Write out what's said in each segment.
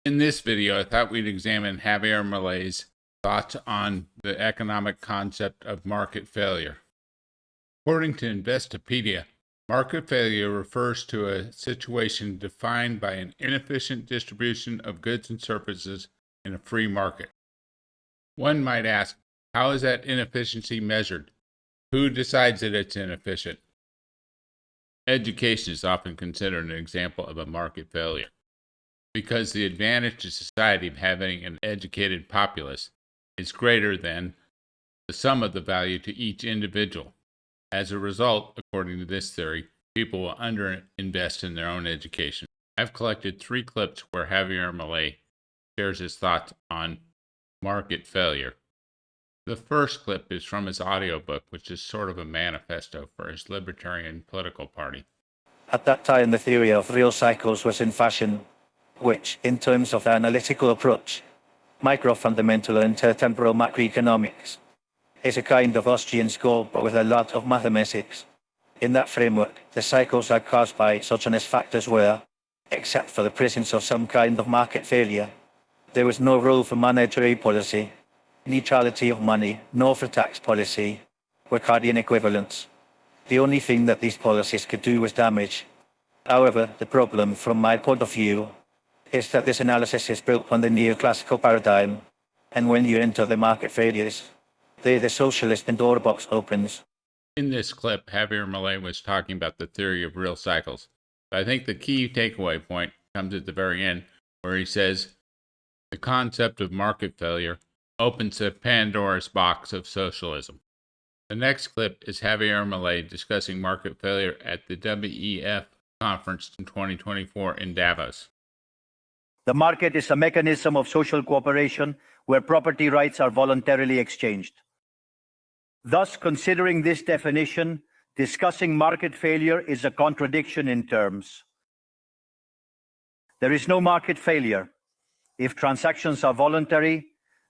In this video, I thought we'd examine Javier Milei's thoughts on the economic concept of market failure. According to Investopedia, market failure refers to a situation defined by an inefficient distribution of goods and services in a free market. One might ask, how is that inefficiency measured? Who decides that it's inefficient? Education is often considered an example of a market failure, because the advantage to society of having an educated populace is greater than the sum of the value to each individual. As a result, according to this theory, people will underinvest in their own education. I've collected 3 clips where Javier Milei shares his thoughts on market failure. The first clip is from his audiobook, which is sort of a manifesto for his libertarian political party. At that time, the theory of real cycles was in fashion, which, in terms of the analytical approach, micro-fundamental and intertemporal macroeconomics, is a kind of Austrian school but with a lot of mathematics. In that framework, the cycles are caused by exogenous factors where, except for the presence of some kind of market failure, there was no role for monetary policy, neutrality of money, nor for tax policy, were Cardian equivalents. The only thing that these policies could do was damage. However, the problem, from my point of view, is that this analysis is built on the neoclassical paradigm, and when you enter the market failures, the socialist Pandora box opens. In this clip, Javier Milei was talking about the theory of real cycles. But I think the key takeaway point comes at the very end, where he says the concept of market failure opens a Pandora's box of socialism. The next clip is Javier Milei discussing market failure at the WEF conference in 2024 in Davos. The market is a mechanism of social cooperation where property rights are voluntarily exchanged. Thus, considering this definition, discussing market failure is a contradiction in terms. There is no market failure. If transactions are voluntary,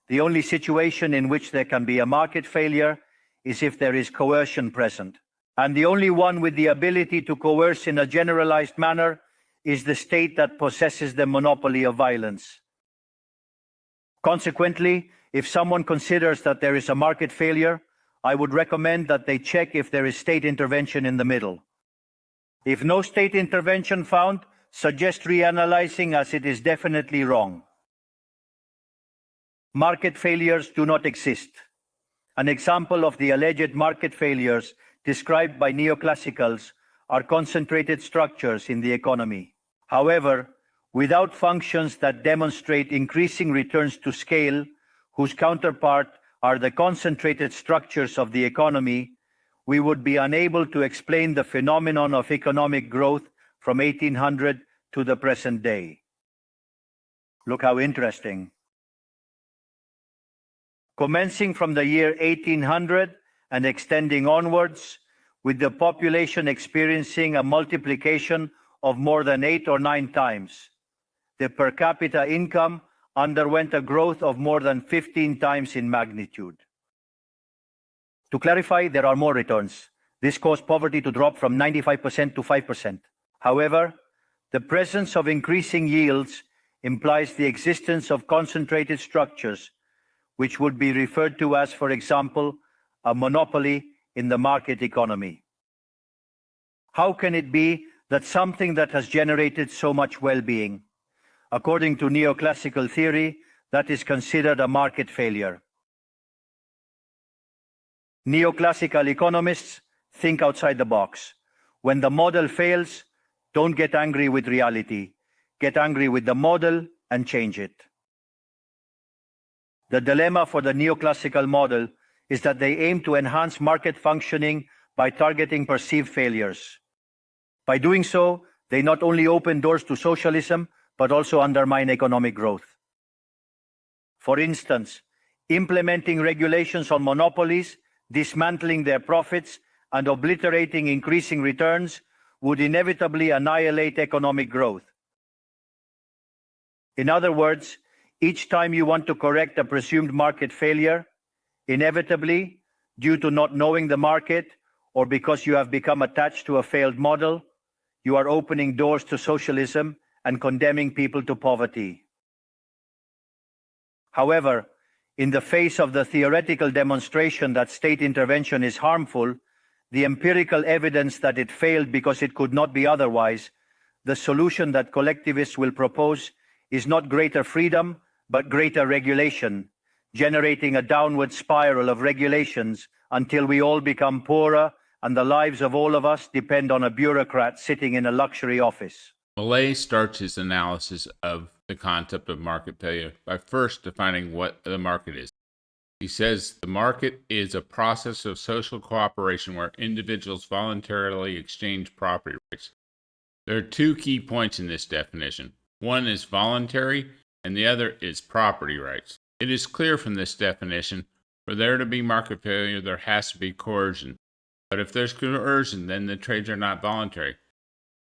the only situation in which there can be a market failure is if there is coercion present. And the only one with the ability to coerce in a generalized manner is the state that possesses the monopoly of violence. Consequently, if someone considers that there is a market failure, I would recommend that they check if there is state intervention in the middle. If no state intervention found, suggest reanalyzing, as it is definitely wrong. Market failures do not exist. An example of the alleged market failures described by neoclassicals are concentrated structures in the economy. However, without functions that demonstrate increasing returns to scale, whose counterpart are the concentrated structures of the economy, we would be unable to explain the phenomenon of economic growth from 1800 to the present day. Look how interesting. Commencing from the year 1800 and extending onwards, with the population experiencing a multiplication of more than 8 or 9 times, the per capita income underwent a growth of more than 15 times in magnitude. To clarify, there are more returns. This caused poverty to drop from 95% to 5%. However, the presence of increasing yields implies the existence of concentrated structures, which would be referred to as, for example, a monopoly in the market economy. How can it be that something that has generated so much well-being, according to neoclassical theory, that is considered a market failure? Neoclassical economists think outside the box. When the model fails, don't get angry with reality. Get angry with the model and change it. The dilemma for the neoclassical model is that they aim to enhance market functioning by targeting perceived failures. By doing so, they not only open doors to socialism, but also undermine economic growth. For instance, implementing regulations on monopolies, dismantling their profits, and obliterating increasing returns would inevitably annihilate economic growth. In other words, each time you want to correct a presumed market failure, inevitably, due to not knowing the market or because you have become attached to a failed model, you are opening doors to socialism and condemning people to poverty. However, in the face of the theoretical demonstration that state intervention is harmful, the empirical evidence that it failed because it could not be otherwise, the solution that collectivists will propose is not greater freedom, but greater regulation, generating a downward spiral of regulations until we all become poorer and the lives of all of us depend on a bureaucrat sitting in a luxury office. Milei starts his analysis of the concept of market failure by first defining what the market is. He says the market is a process of social cooperation where individuals voluntarily exchange property rights. There are two key points in this definition. One is voluntary, and the other is property rights. It is clear from this definition, for there to be market failure, there has to be coercion. But if there's coercion, then the trades are not voluntary,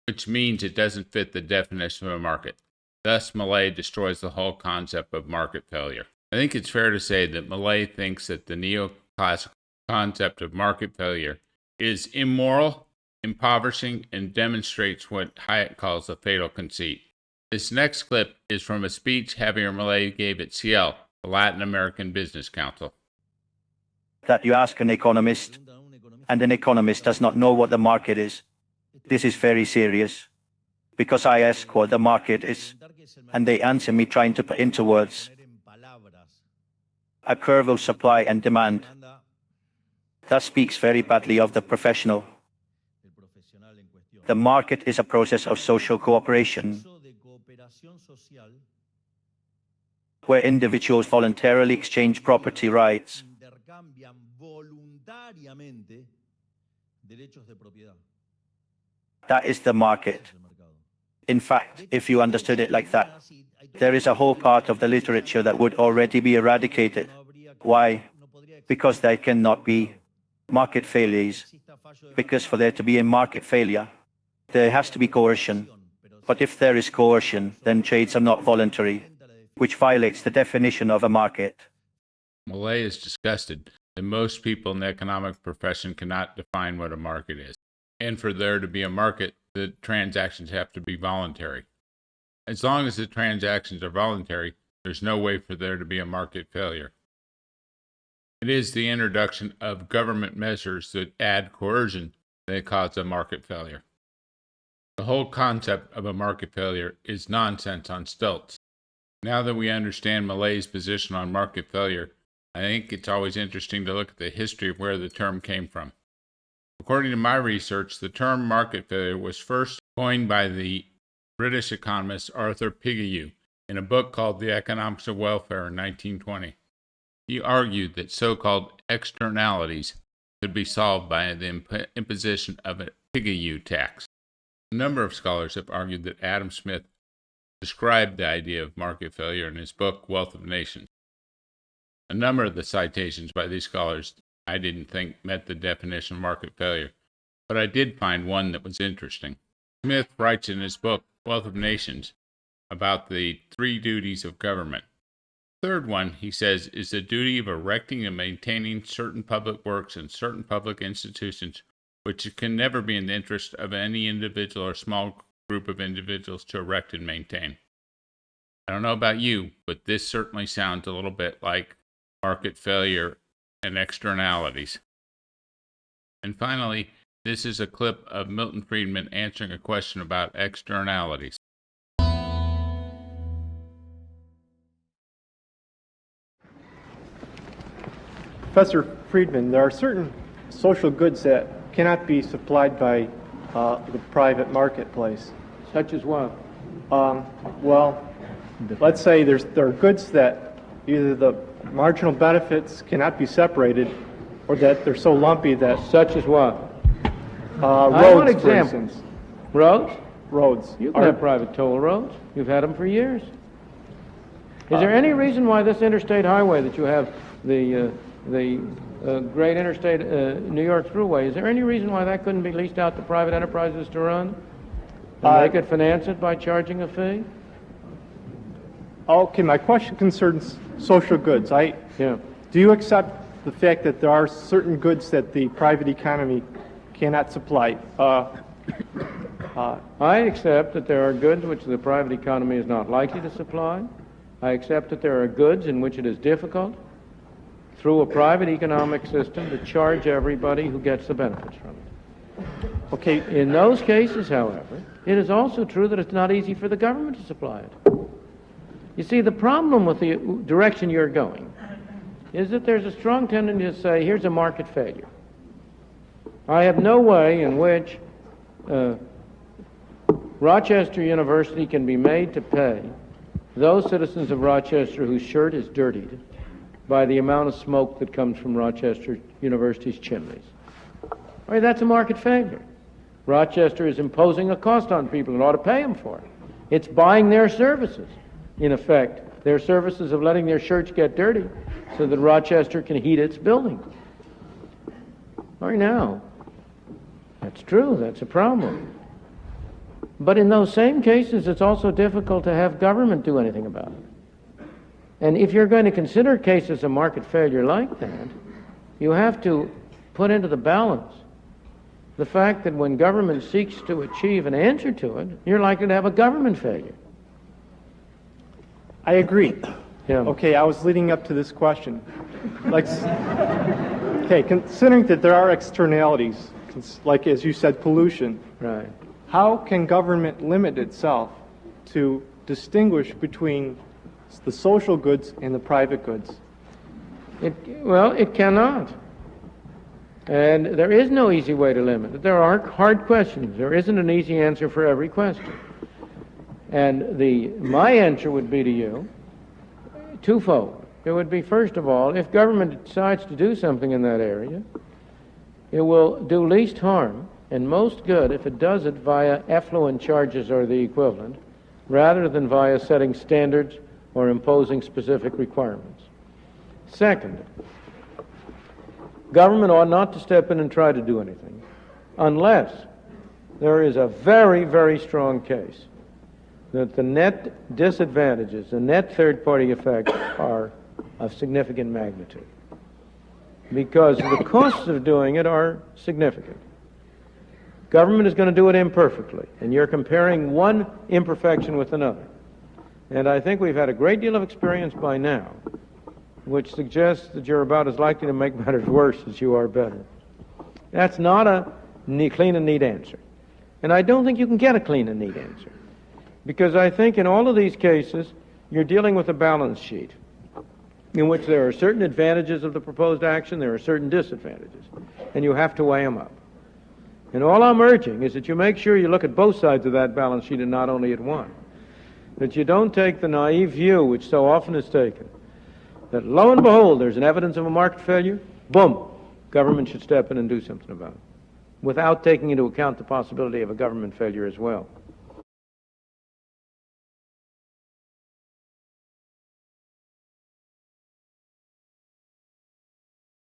which means it doesn't fit the definition of a market. Thus, Milei destroys the whole concept of market failure. I think it's fair to say that Milei thinks that the neoclassical concept of market failure is immoral, impoverishing, and demonstrates what Hayek calls a fatal conceit. This next clip is from a speech Javier Milei gave at CIEL, the Latin American Business Council. That you ask an economist, and an economist does not know what the market is. This is very serious, because I ask what the market is, and they answer me trying to put into words a curve of supply and demand. That speaks very badly of the professional. The market is a process of social cooperation, where individuals voluntarily exchange property rights. That is the market. In fact, if you understood it like that, there is a whole part of the literature that would already be eradicated. Why? Because there cannot be market failures. Because for there to be a market failure, there has to be coercion. But if there is coercion, then trades are not voluntary, which violates the definition of a market. Milei is disgusted that most people in the economic profession cannot define what a market is. And for there to be a market, the transactions have to be voluntary. As long as the transactions are voluntary, there's no way for there to be a market failure. It is the introduction of government measures that add coercion that cause a market failure. The whole concept of a market failure is nonsense on stilts. Now that we understand Milei's position on market failure, I think it's always interesting to look at the history of where the term came from. According to my research, the term market failure was first coined by the British economist Arthur Pigou in a book called The Economics of Welfare in 1920. He argued that so-called externalities could be solved by the imposition of a Pigou tax. A number of scholars have argued that Adam Smith described the idea of market failure in his book Wealth of Nations. A number of the citations by these scholars I didn't think met the definition of market failure, but I did find one that was interesting. Smith writes in his book Wealth of Nations about the three duties of government. The third one, he says, is the duty of erecting and maintaining certain public works and certain public institutions, which can never be in the interest of any individual or small group of individuals to erect and maintain. I don't know about you, but this certainly sounds a little bit like market failure and externalities. And finally, this is a clip of Milton Friedman answering a question about externalities. Professor Friedman, there are certain social goods that cannot be supplied by the private marketplace. Such as what? Well, let's say there are goods that either the marginal benefits cannot be separated, or that they're so lumpy that Such as what? I want roads, for examples. instance. Roads? Roads. You can have private toll roads. You've had them for years. Is there any reason why this interstate highway that you have, the great interstate New York Thruway, is there any reason why that couldn't be leased out to private enterprises to run? And they could finance it by charging a fee? Okay, my question concerns social goods. Yeah. Do you accept the fact that there are certain goods that the private economy cannot supply? I accept that there are goods which the private economy is not likely to supply. I accept that there are goods in which it is difficult, through a private economic system, to charge everybody who gets the benefits from it. Okay, In those cases, however, it is also true that it's not easy for the government to supply it. You see, the problem with the direction you're going is that there's a strong tendency to say, here's a market failure. I have no way in which Rochester University can be made to pay those citizens of Rochester whose shirt is dirtied by the amount of smoke that comes from Rochester University's chimneys. All right, that's a market failure. Rochester is imposing a cost on people and ought to pay them for it. It's buying their services, in effect, their services of letting their shirts get dirty so that Rochester can heat its buildings. All right, now, that's true, that's a problem. But in those same cases, it's also difficult to have government do anything about it. And if you're going to consider cases of market failure like that, you have to put into the balance the fact that when government seeks to achieve an answer to it, you're likely to have a government failure. I agree. Yeah. Okay, I was leading up to this question. Okay, considering that there are externalities, like as you said, pollution, Right. how can government limit itself to distinguish between the social goods and the private goods? Well, it cannot. And there is no easy way to limit it. There are hard questions. There isn't an easy answer for every question. And my answer would be to you twofold. It would be, first of all, if government decides to do something in that area, it will do least harm and most good if it does it via effluent charges or the equivalent, rather than via setting standards or imposing specific requirements. Second, government ought not to step in and try to do anything unless there is a very, very strong case that the net disadvantages, the net third-party effects are of significant magnitude, because the costs of doing it are significant. Government is going to do it imperfectly, and you're comparing one imperfection with another. And I think we've had a great deal of experience by now which suggests that you're about as likely to make matters worse as you are better. That's not a clean and neat answer. And I don't think you can get a clean and neat answer, because I think in all of these cases you're dealing with a balance sheet in which there are certain advantages of the proposed action, there are certain disadvantages, and you have to weigh them up. And all I'm urging is that you make sure you look at both sides of that balance sheet and not only at one. That you don't take the naive view, which so often is taken, that lo and behold, there's an evidence of a market failure, boom, government should step in and do something about it, without taking into account the possibility of a government failure as well.